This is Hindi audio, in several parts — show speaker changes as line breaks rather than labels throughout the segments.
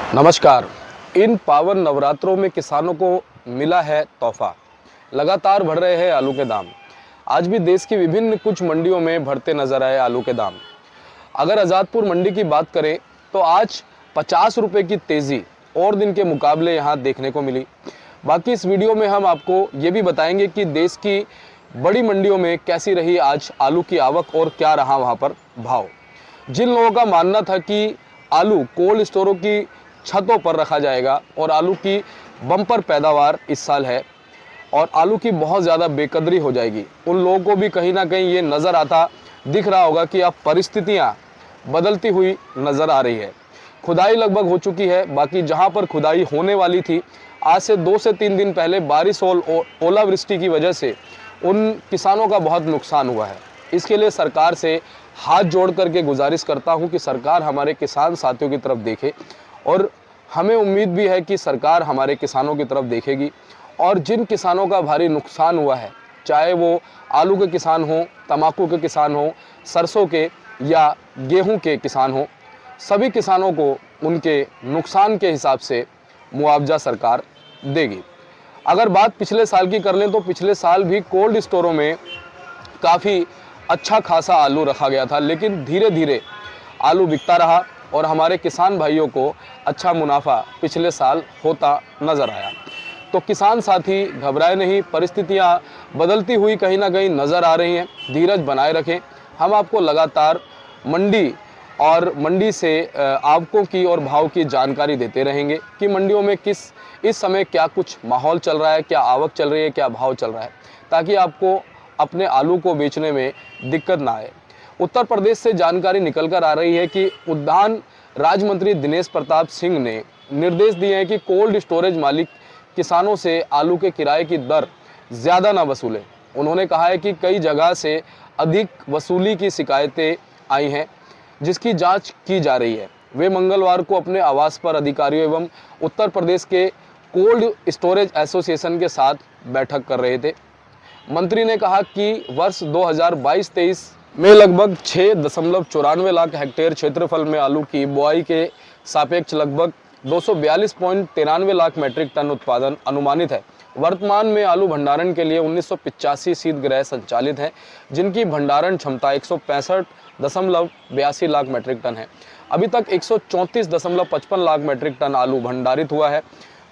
नमस्कार। इन पावन नवरात्रों में किसानों को मिला है तोहफा। लगातार बढ़ रहे हैं आलू के दाम। आज भी देश की विभिन्न कुछ मंडियों में बढ़ते नजर आए आलू के दाम। अगर आज़ादपुर मंडी की बात करें तो आज 50 रुपये की तेज़ी और दिन के मुकाबले यहाँ देखने को मिली। बाकी इस वीडियो में हम आपको ये भी बताएंगे कि देश की बड़ी मंडियों में कैसी रही आज आलू की आवक और क्या रहा वहाँ पर भाव। जिन लोगों का मानना था कि आलू कोल्ड स्टोरों की छतों पर रखा जाएगा और आलू की बम्पर पैदावार इस साल है और आलू की बहुत ज़्यादा बेकदरी हो जाएगी, उन लोगों को भी कहीं ना कहीं ये नज़र आता दिख रहा होगा कि अब परिस्थितियाँ बदलती हुई नज़र आ रही है। खुदाई लगभग हो चुकी है। बाकी जहाँ पर खुदाई होने वाली थी, आज से 2 से 3 दिन पहले बारिश और ओलावृष्टि की वजह से उन किसानों का बहुत नुकसान हुआ है। इसके लिए सरकार से हाथ जोड़ करके गुजारिश करता हूँ कि सरकार हमारे किसान साथियों की तरफ देखे और हमें उम्मीद भी है कि सरकार हमारे किसानों की तरफ देखेगी और जिन किसानों का भारी नुकसान हुआ है, चाहे वो आलू के किसान हों, तंबाकू के किसान हों, सरसों के या गेहूं के किसान हों, सभी किसानों को उनके नुकसान के हिसाब से मुआवजा सरकार देगी। अगर बात पिछले साल की कर लें तो पिछले साल भी कोल्ड स्टोरों में काफ़ी अच्छा खासा आलू रखा गया था, लेकिन धीरे धीरे आलू बिकता रहा और हमारे किसान भाइयों को अच्छा मुनाफा पिछले साल होता नज़र आया। तो किसान साथी घबराए नहीं, परिस्थितियाँ बदलती हुई कहीं ना कहीं नज़र आ रही हैं। धीरज बनाए रखें। हम आपको लगातार मंडी और मंडी से आवकों की और भाव की जानकारी देते रहेंगे कि मंडियों में इस समय क्या कुछ माहौल चल रहा है, क्या आवक चल रही है, क्या भाव चल रहा है, ताकि आपको अपने आलू को बेचने में दिक्कत ना आए। उत्तर प्रदेश से जानकारी निकल कर आ रही है कि उद्यान राज्य मंत्री दिनेश प्रताप सिंह ने निर्देश दिए हैं कि कोल्ड स्टोरेज मालिक किसानों से आलू के किराए की दर ज़्यादा ना वसूलें। उन्होंने कहा है कि कई जगह से अधिक वसूली की शिकायतें आई हैं, जिसकी जांच की जा रही है। वे मंगलवार को अपने आवास पर अधिकारियों एवं उत्तर प्रदेश के कोल्ड स्टोरेज एसोसिएशन के साथ बैठक कर रहे थे। मंत्री ने कहा कि वर्ष 2022-23 में लगभग 6.94 लाख हेक्टेयर क्षेत्रफल में आलू की बुआई के सापेक्ष लगभग 242.93 लाख मैट्रिक टन उत्पादन अनुमानित है। वर्तमान में आलू भंडारण के लिए 1985 शीतगृह संचालित हैं, जिनकी भंडारण क्षमता 165.82 लाख मैट्रिक टन है। अभी तक 134.55 लाख मैट्रिक टन आलू भंडारित हुआ है।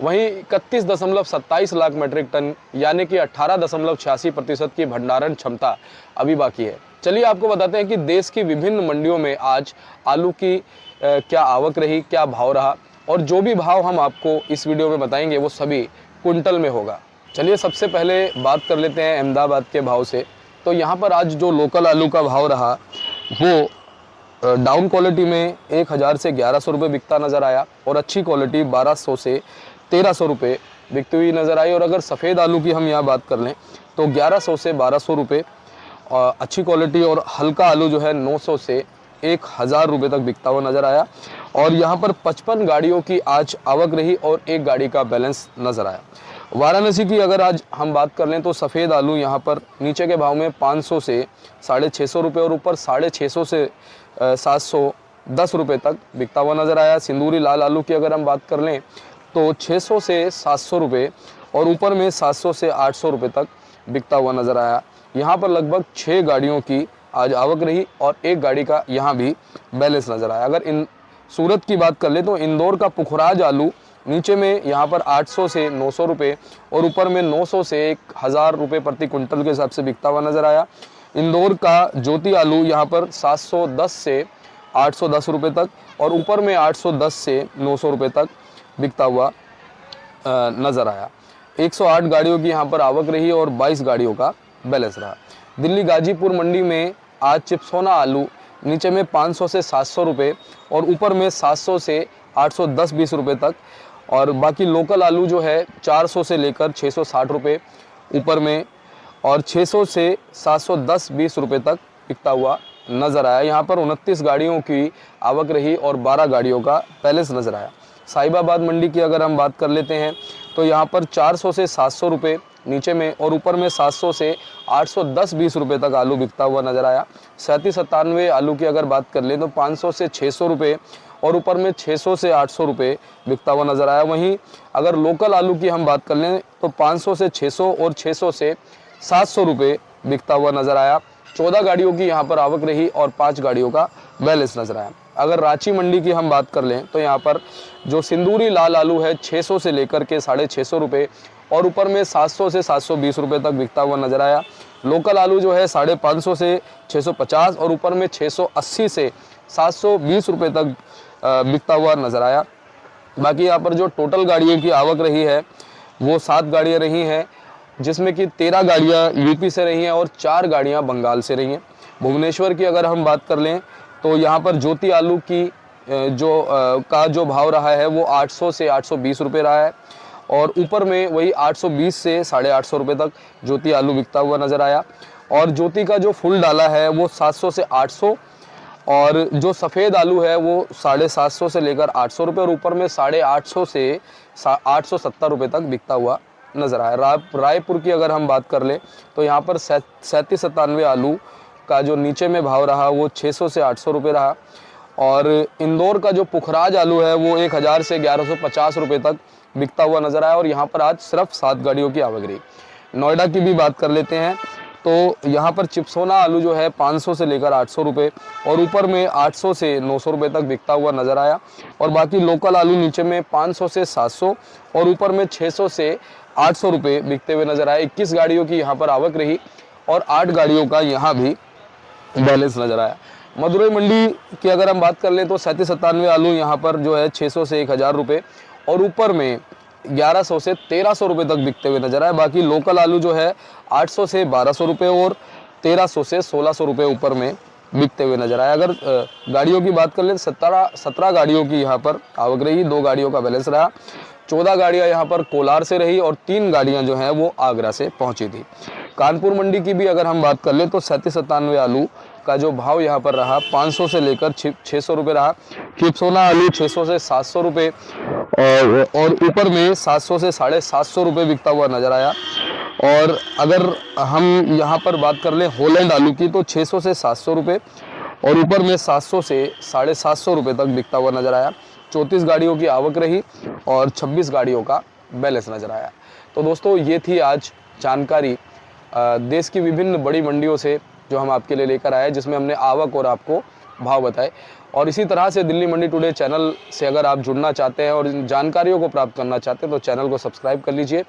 वहीं 31.27 लाख मैट्रिक टन यानी कि 18.86% की भंडारण क्षमता अभी बाकी है। चलिए आपको बताते हैं कि देश की विभिन्न मंडियों में आज आलू की क्या आवक रही, क्या भाव रहा, और जो भी भाव हम आपको इस वीडियो में बताएंगे वो सभी कुंटल में होगा। चलिए सबसे पहले बात कर लेते हैं अहमदाबाद के भाव से। तो यहाँ पर आज जो लोकल आलू का भाव रहा वो डाउन क्वालिटी में 1000 से 1100 रुपये बिकता नज़र आया और अच्छी क्वालिटी 1200 से 1300 रुपये बिकती हुई नज़र आई। और अगर सफ़ेद आलू की हम यहाँ बात कर लें तो 1100 से 1200 रुपये अच्छी क्वालिटी, और हल्का आलू जो है 900 से 1000 रुपये तक बिकता हुआ नज़र आया। और यहाँ पर 55 गाड़ियों की आज आवक रही और एक गाड़ी का बैलेंस नज़र आया। वाराणसी की अगर आज हम बात कर लें तो सफ़ेद आलू यहाँ पर नीचे के भाव में 500 से 650 रुपये और ऊपर 650 से 710 रुपये तक बिकता हुआ नज़र आया। सिंदूरी लाल आलू की अगर हम बात कर लें तो 600 से 700 रुपये और ऊपर में 700 से 800 रुपये तक बिकता हुआ नज़र आया। यहाँ पर लगभग 6 गाड़ियों की आज आवक रही और एक गाड़ी का यहाँ भी बैलेंस नज़र आया। अगर इन सूरत की बात कर ले तो इंदौर का पुखराज आलू नीचे में यहाँ पर 800 से 900 रुपये और ऊपर में 900 से 1000 रुपये प्रति कुंटल के हिसाब से बिकता हुआ नज़र आया। इंदौर का ज्योति आलू यहाँ पर 710 से 810 रुपये तक और ऊपर में 810 से 900 रुपये तक बिकता हुआ नज़र आया। 108 गाड़ियों की यहाँ पर आवक रही और 22 गाड़ियों का बैलेंस रहा। दिल्ली गाजीपुर मंडी में आज चिप्सोना आलू नीचे में 500 से 700 रुपये और ऊपर में 700 से 810-20 रुपये तक, और बाकी लोकल आलू जो है 400 से लेकर 660 रुपये ऊपर में और 600 से 710-20 रुपये तक बिकता हुआ नज़र आया। यहाँ पर 29 गाड़ियों की आवक रही और 12 गाड़ियों का बैलेंस नज़र आया। साहिबाबाद मंडी की अगर हम बात कर लेते हैं तो यहाँ पर 400 से 700 रुपये नीचे में और ऊपर में 700 से 810-20 रुपये तक आलू बिकता हुआ नज़र आया। 3797 आलू की अगर बात कर लें तो 500 से 600 रुपये और ऊपर में 600 से 800 रुपये बिकता हुआ नज़र आया। वहीं अगर लोकल आलू की हम बात कर लें तो 500 से 600 और 600 से 700 रुपये बिकता हुआ नज़र आया। 14 गाड़ियों की यहाँ पर आवक रही और 5 गाड़ियों का बैलेंस नज़र आया। अगर रांची मंडी की हम बात कर लें तो यहाँ पर जो सिंदूरी लाल आलू है 600 से लेकर के 650 रुपये और ऊपर में 700 से 720 रुपये तक बिकता हुआ नज़र आया। लोकल आलू जो है 550 से 650 और ऊपर में 680 से 720 रुपये तक बिकता हुआ नज़र आया। बाकी यहाँ पर जो टोटल गाड़ियों की आवक रही है वो 7 गाड़ियाँ रही हैं, जिसमें कि 13 गाड़ियाँ यूपी से रही हैं और 4 गाड़ियाँ बंगाल से रही हैं। भुवनेश्वर की अगर हम बात कर लें तो यहाँ पर ज्योति आलू की जो भाव रहा है वो 800 से 820 रुपये रहा है और ऊपर में वही 820 से 850 रुपये तक ज्योति आलू बिकता हुआ नज़र आया। और ज्योति का जो फुल डाला है वो 700 से 800 और जो सफ़ेद आलू है वो 750 से लेकर 800 रुपये और ऊपर में 850 से 870 रुपये तक बिकता हुआ नज़र आया। रायपुर की अगर हम बात कर लें तो यहाँ पर 3797 आलू का जो नीचे में भाव रहा वो 600 से 800 रुपये रहा और इंदौर का जो पुखराज आलू है वो 1000 से 1150 रुपये तक बिकता हुआ नज़र आया और यहाँ पर आज सिर्फ 7 गाड़ियों की आवक रही। नोएडा की भी बात कर लेते हैं तो यहाँ पर चिप्सोना आलू जो है 500 से लेकर 800 रुपये और ऊपर में 800 से 900 रुपये तक बिकता हुआ नज़र आया। और बाकी लोकल आलू नीचे में 500 से 700 और ऊपर में 600 से 800 रुपये बिकते हुए नज़र आया। 21 गाड़ियों की यहाँ पर आवक रही और 8 गाड़ियों का यहाँ भी बैलेंस नज़र आया। मदुरई मंडी की अगर हम बात कर लें तो 3797 आलू यहाँ पर जो है 600 से 1000 रुपये और ऊपर में 1100 से 1300 रुपये तक बिकते हुए नजर आए। बाकी लोकल आलू जो है 800 से 1200 रुपये और 1300 से 1600 रुपये ऊपर में बिकते हुए नजर आए। अगर गाड़ियों की बात कर लें 17 गाड़ियों की यहाँ पर आवक रही, 2 गाड़ियों का बैलेंस रहा। 14 गाड़ियाँ यहाँ पर कोलार से रही और 3 गाड़ियाँ जो हैं वो आगरा से पहुँची थी। कानपुर मंडी की भी अगर हम बात कर लें तो 3797 आलू का जो भाव यहाँ पर रहा 500 से लेकर 600 रुपये रहा। चिप्सोना आलू 600 से 700 रुपये और ऊपर में 700 से 750 रुपये बिकता हुआ नज़र आया। और अगर हम यहाँ पर बात कर लें होलैंड आलू की तो 600 से 700 रुपये और ऊपर में 700 से 750 रुपये तक बिकता हुआ नज़र आया। 34 गाड़ियों की आवक रही और 26 गाड़ियों का बैलेंस नज़र आया। तो दोस्तों ये थी आज जानकारी देश की विभिन्न बड़ी मंडियों से जो हम आपके लिए लेकर आए, जिसमें हमने आवक और आपको भाव बताए। और इसी तरह से दिल्ली मंडी टुडे चैनल से अगर आप जुड़ना चाहते हैं और इन जानकारियों को प्राप्त करना चाहते हैं तो चैनल को सब्सक्राइब कर लीजिए।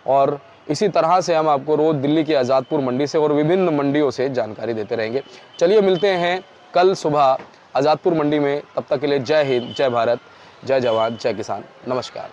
और इसी तरह से हम आपको रोज़ दिल्ली की आज़ादपुर मंडी से और विभिन्न मंडियों से जानकारी देते रहेंगे। चलिए मिलते हैं कल सुबह आज़ादपुर मंडी में। तब तक के लिए जय हिंद, जय भारत, जय जवान, जय किसान। नमस्कार।